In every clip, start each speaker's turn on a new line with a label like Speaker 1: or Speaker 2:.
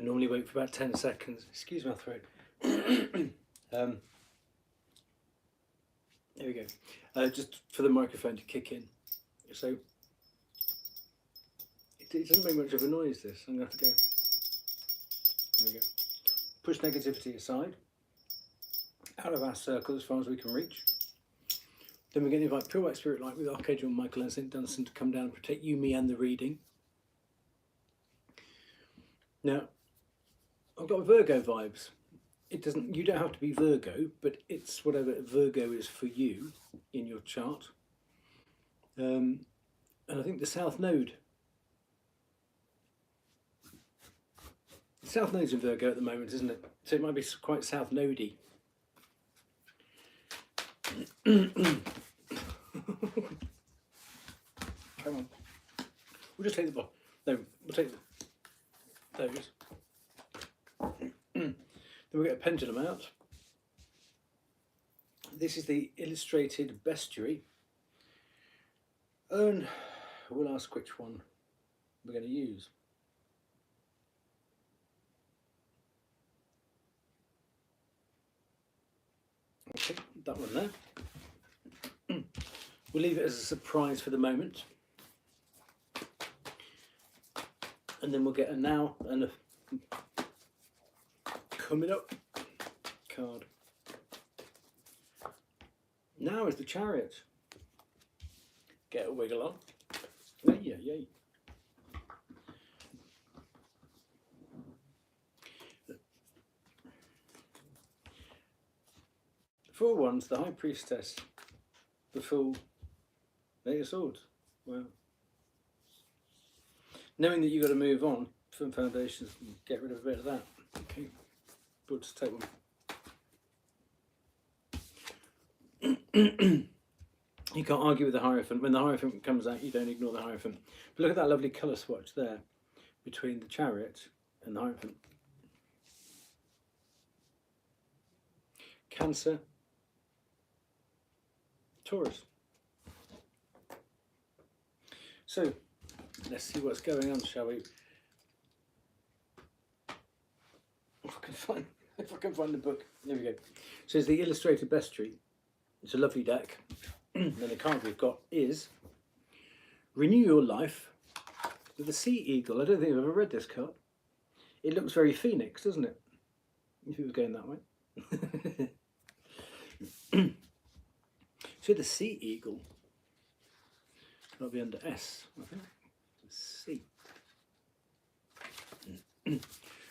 Speaker 1: normally wait for about 10 seconds. Excuse my throat. There we go. Just for the microphone to kick in. So it doesn't make much of a noise, this. I'm going to have to go. There we go. Push negativity aside. Out of our circle as far as we can reach. Then we're going to invite Pure White Spirit Light with Archangel Michael and St. Dunstan to come down and protect you, me and the reading. Now, I've got Virgo vibes. You don't have to be Virgo, but it's whatever Virgo is for you in your chart. And I think the South Node. The South Node's in Virgo at the moment, isn't it? So it might be quite South Nodey. Come on. We'll just take the ball. No, we'll take those. Then we'll get a pendulum out. This is the illustrated bestiary. And we'll ask which one we're going to use. Okay, that one there. We'll leave it as a surprise for the moment. And then we'll get a now and a coming up card. Now is the Chariot. Get a wiggle on. Yay, yay. The Four Wands, the High Priestess, the Fool, Eight of Swords. Wow. Knowing that you've got to move on from foundations and get rid of a bit of that. Okay, but just take one. You can't argue with the Hierophant. When the Hierophant comes out, you don't ignore the Hierophant. But look at that lovely colour swatch there between the Chariot and the Hierophant. Cancer, Taurus. So, let's see what's going on, shall we? If I can find the book. There we go. So it's the Illustrated Bestiary. It's a lovely deck. And the card we've got is Renew Your Life with the Sea Eagle. I don't think I've ever read this card. It looks very Phoenix, doesn't it? If it was going that way. So the Sea Eagle. That'll be under S, I think. C.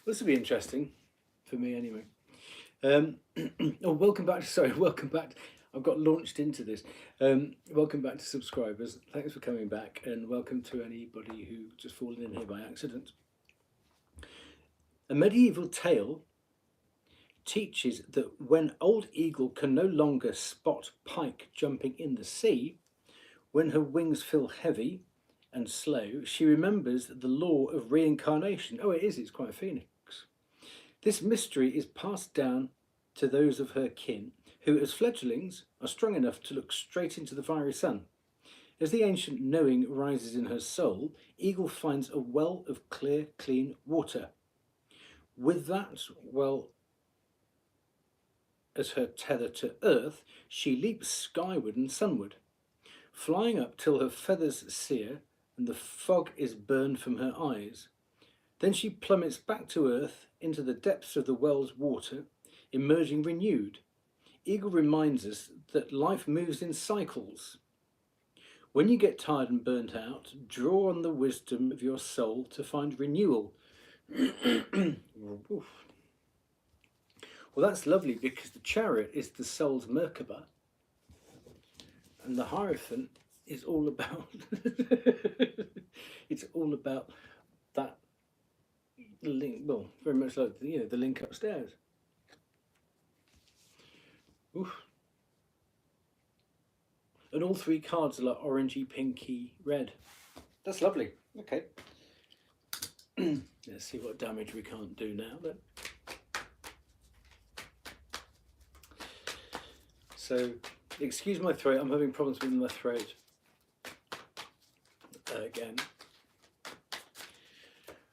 Speaker 1: This will be interesting for me anyway. Oh, welcome back. Sorry, welcome back. I've got launched into this. Welcome back to subscribers. Thanks for coming back, and welcome to anybody who just fallen in here by accident. A medieval tale teaches that when Old Eagle can no longer spot pike jumping in the sea, when her wings feel heavy and slow, she remembers the law of reincarnation. Oh, it is, it's quite a phoenix. This mystery is passed down to those of her kin, who as fledglings are strong enough to look straight into the fiery sun. As the ancient knowing rises in her soul, Eagle finds a well of clear, clean water. With that well as her tether to earth, she leaps skyward and sunward, flying up till her feathers sear and the fog is burned from her eyes. Then she plummets back to earth into the depths of the well's water, emerging renewed. Eagle reminds us that life moves in cycles. When you get tired and burnt out, draw on the wisdom of your soul to find renewal. Well, that's lovely, because the Chariot is the soul's Merkaba, and the Hierophant is all about it's all about that link. Well, very much like the link upstairs. Oof. And all three cards are like orangey, pinky, red. That's lovely. Okay. Let's see what damage we can't do now then. So, excuse my throat, I'm having problems with my throat again.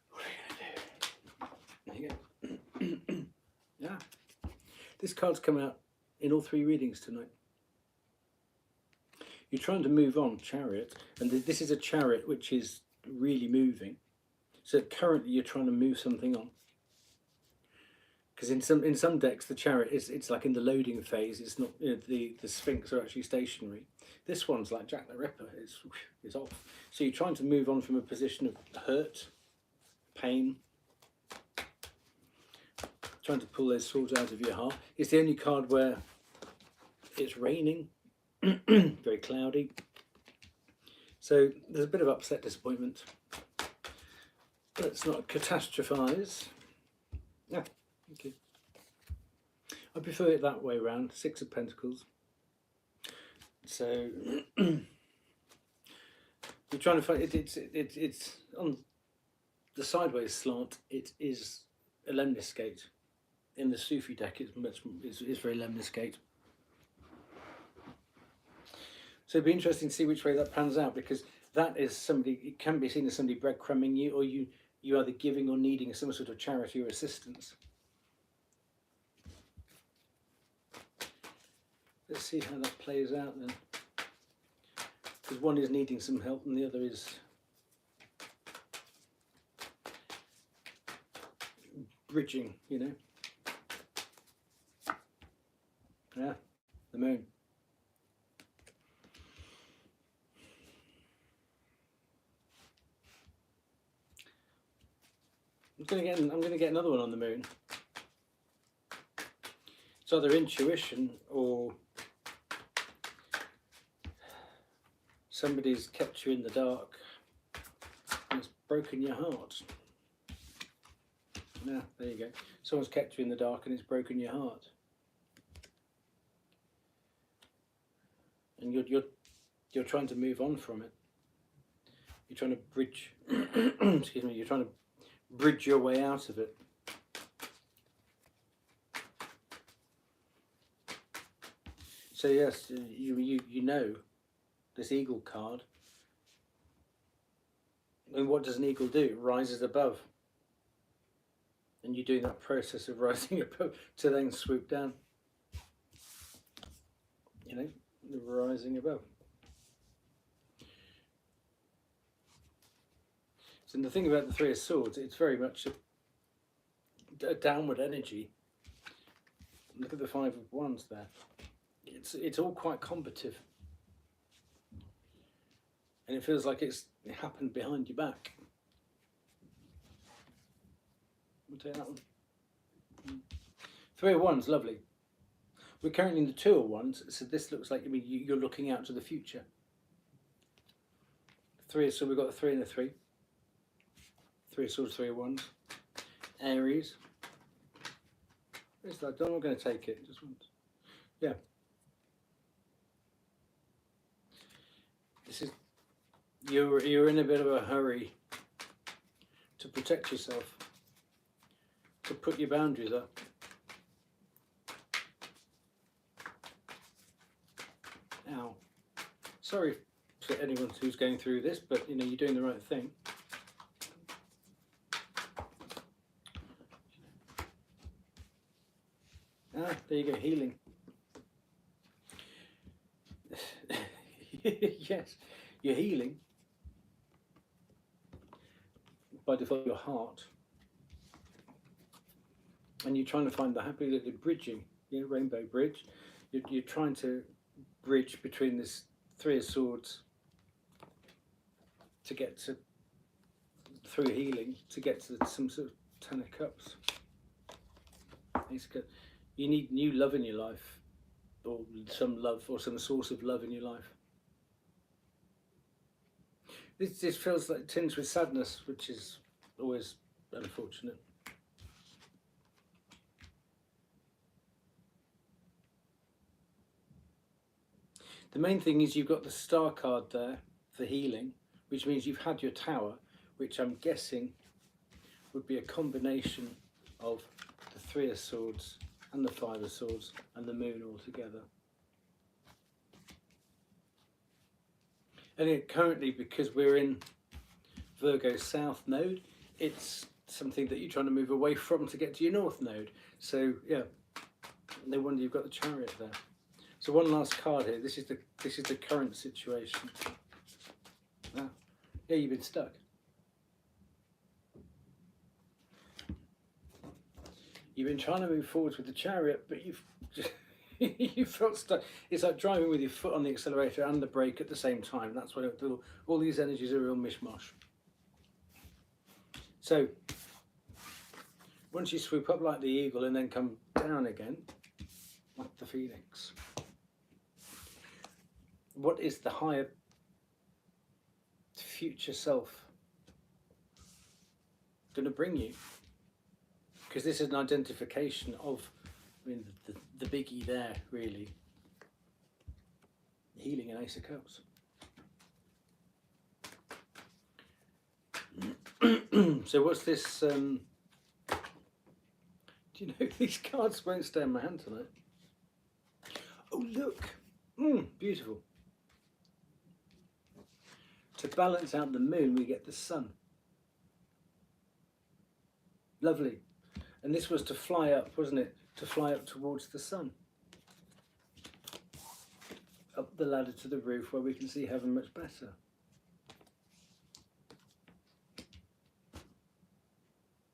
Speaker 1: What are we going to do? This card's come out in all 3 readings tonight. You're trying to move on, Chariot, and this is a chariot which is really moving. So currently you're trying to move something on. Because in some decks the chariot it's like in the loading phase. It's not, you know, the Sphinx are actually stationary. This one's like Jack the Ripper. It's off. So you're trying to move on from a position of hurt, pain. Trying to pull those swords out of your heart. It's the only card where it's raining, very cloudy. So there's a bit of upset, disappointment. Let's not catastrophize. Yeah, okay. I prefer it that way around. 6 of Pentacles. So you're trying to find it's on the sideways slant. It is a lemniscate. In the Sufi deck, it's very lemniscate. So it'd be interesting to see which way that pans out, because that is somebody, it can be seen as somebody breadcrumbing you, or you either giving or needing some sort of charity or assistance. Let's see how that plays out then. Because one is needing some help and the other is bridging, you know. Yeah, the moon. I'm going to get another one on the moon. It's either intuition or somebody's kept you in the dark and it's broken your heart. Yeah, there you go. Someone's kept you in the dark and it's broken your heart. And you're trying to move on from it. You're trying to bridge. Excuse me. You're trying to bridge your way out of it. So yes, you know this eagle card. And what does an eagle do? It rises above. And you're doing that process of rising above to then swoop down. You know, the rising above. So the thing about the Three of Swords, it's very much a downward energy. Look at the Five of Wands there. It's all quite combative. And it feels like it happened behind your back. We'll take that one. Three of Wands, lovely. We're currently in the Two of Wands, so this looks like, I mean, you're looking out to the future. Three, so we've got a 3 and a 3. 3 of Swords, 3 of Wands. Aries. Where's that? I'm not going to take it. Just once. Yeah. This is you're in a bit of a hurry to protect yourself, to put your boundaries up. Ow. Sorry for anyone who's going through this, but you know, you're doing the right thing. Ah, there you go, healing. Yes, you're healing by default your heart, and you're trying to find the happy little bridging, you know, rainbow bridge. You're trying to bridge between this Three of Swords to get to, through healing, to get to some sort of Ten of Cups. You need new love in your life, or some love, or some source of love in your life. This feels like tinged with sadness, which is always unfortunate. The main thing is you've got the Star card there for healing, which means you've had your Tower, which I'm guessing would be a combination of the Three of Swords and the Five of Swords and the Moon all together. And currently, because we're in Virgo South node, it's something that you're trying to move away from to get to your North node. So yeah, No wonder you've got the Chariot there. So one last card here. This is the current situation. Ah, yeah, you've been stuck. You've been trying to move forwards with the Chariot, but you've just you felt stuck. It's like driving with your foot on the accelerator and the brake at the same time. That's why all these energies are a real mishmash. So once you swoop up like the eagle and then come down again, like the phoenix, what is the higher future self going to bring you? Because this is an identification of, I mean, the biggie there, really. Healing and Ace of Cups. So what's this? Do you know these cards won't stay in my hand tonight? Oh, look. Beautiful. To balance out the moon, we get the sun. Lovely. And this was to fly up, wasn't it? To fly up towards the sun. Up the ladder to the roof where we can see heaven much better.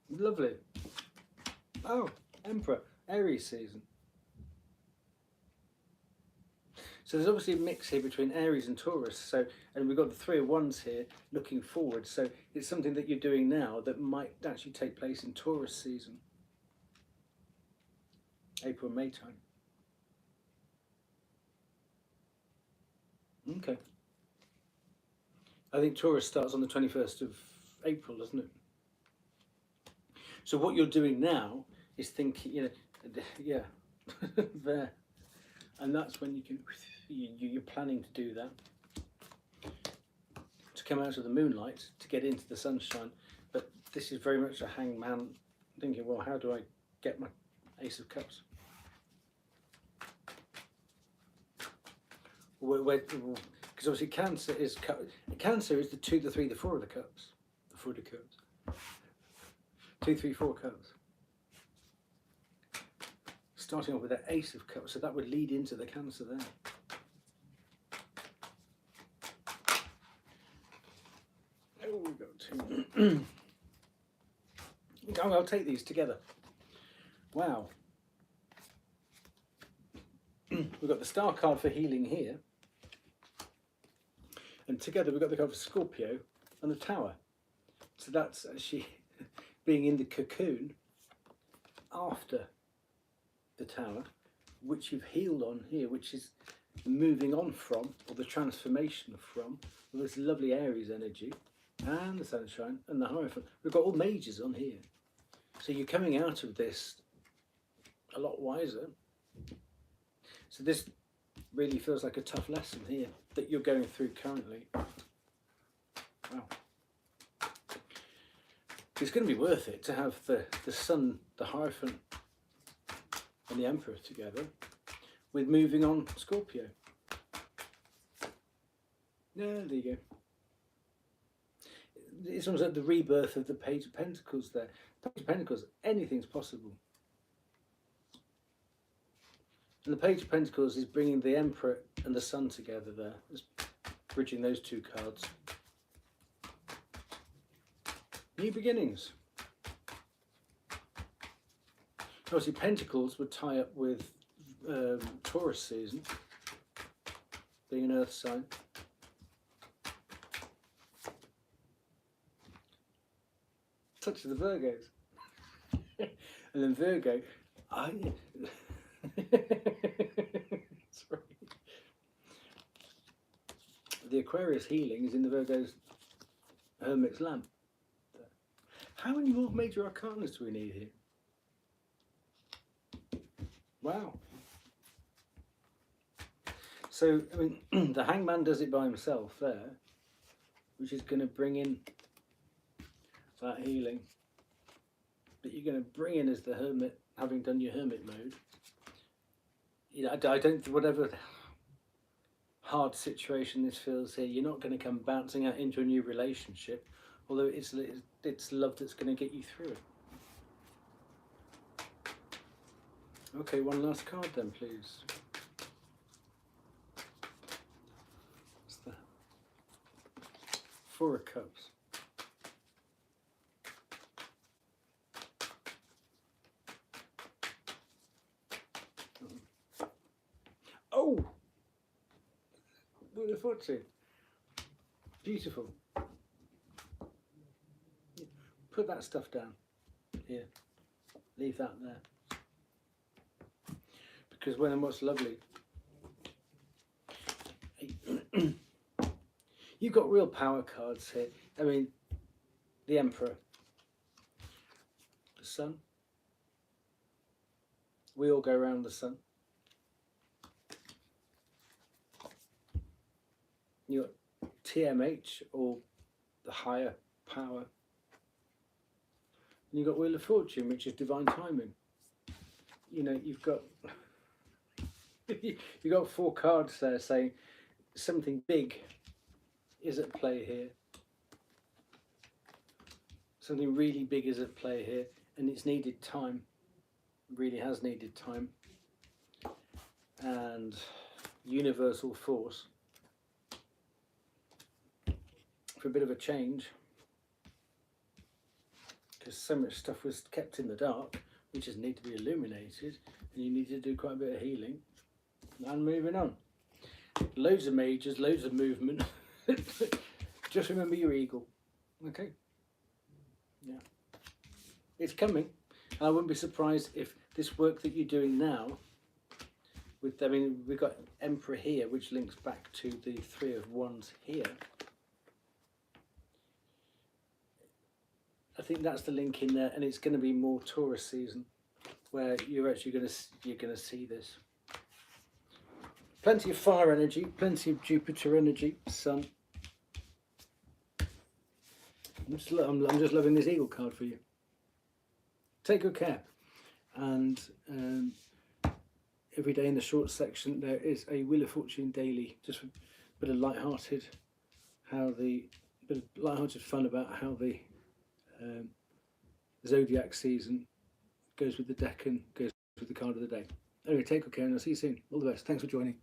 Speaker 1: Lovely. Oh, Emperor, Aries season. So there's obviously a mix here between Aries and Taurus. So, and we've got the 3 of Wands here looking forward. So it's something that you're doing now that might actually take place in Taurus season. April, May time. Okay. I think Taurus starts on the 21st of April, doesn't it? So what you're doing now is thinking, you know, yeah, there. And that's when you can, you're planning to do that. To come out of the moonlight, to get into the sunshine. But this is very much a hangman thinking, well, how do I get my Ace of Cups? Because obviously Cancer is the 2, the 3, the 4 of the cups. The 4 of the cups. 2, 3, 4 cups. Starting off with that Ace of Cups, so that would lead into the Cancer there. Oh, we've got 2. I'll take these together. Wow. We've got the Star card for healing here. And together we've got the card for Scorpio and the Tower. So that's actually being in the cocoon after the Tower, which you've healed on here, which is moving on from, or the transformation from, this lovely Aries energy, and the Sunshine, and the Hierophant. We've got all majors on here. So you're coming out of this a lot wiser. So this really feels like a tough lesson here that you're going through currently. Wow. It's going to be worth it to have the Sun, the Hierophant, and the Emperor together with moving on Scorpio. Yeah, there you go. It's almost like the rebirth of the Page of Pentacles there. The Page of Pentacles, anything's possible. And the Page of Pentacles is bringing the Emperor and the Sun together there. It's bridging those 2 cards. New beginnings. Obviously, Pentacles would tie up with Taurus season, being an Earth sign. Touch of the Virgos. And then Virgo, sorry. The Aquarius healing is in the Virgo's Hermit's lamp. How many more major arcanas do we need here? Wow. So, I mean, the Hangman does it by himself there, which is going to bring in that healing. But you're going to bring in as the Hermit, having done your Hermit mode. You know, I don't, whatever hard situation this feels here, you're not going to come bouncing out into a new relationship, although it's love that's going to get you through it. Okay, one last card then, please. What's that? Four of Cups. Oh! Who'd have thought so? Beautiful. Put that stuff down. Here. Leave that there. Because when and what's lovely, you've got real power cards here. I mean, the Emperor, the Sun. We all go around the Sun. You got TMH, or the higher power. And you've got Wheel of Fortune, which is divine timing. You know, you've got you've got four cards there saying something big is at play here. Something really big is at play here, and it's needed time. It really has needed time. And universal force for a bit of a change, because so much stuff was kept in the dark, which just need to be illuminated, and you need to do quite a bit of healing. And moving on. Loads of majors, loads of movement. Just remember your eagle. Okay? Yeah. It's coming. I wouldn't be surprised if this work that you're doing now, with, I mean, we've got Emperor here, which links back to the Three of Wands here. I think that's the link in there, and it's going to be more Taurus season, where you're actually going to see this. Plenty of fire energy, plenty of Jupiter energy, Sun. I'm just loving this eagle card for you. Take good care, and every day in the short section there is a Wheel of Fortune daily, just a bit of light-hearted, bit of light-hearted fun about how the zodiac season goes with the deck and goes with the card of the day. Anyway, take good care, and I'll see you soon. All the best. Thanks for joining.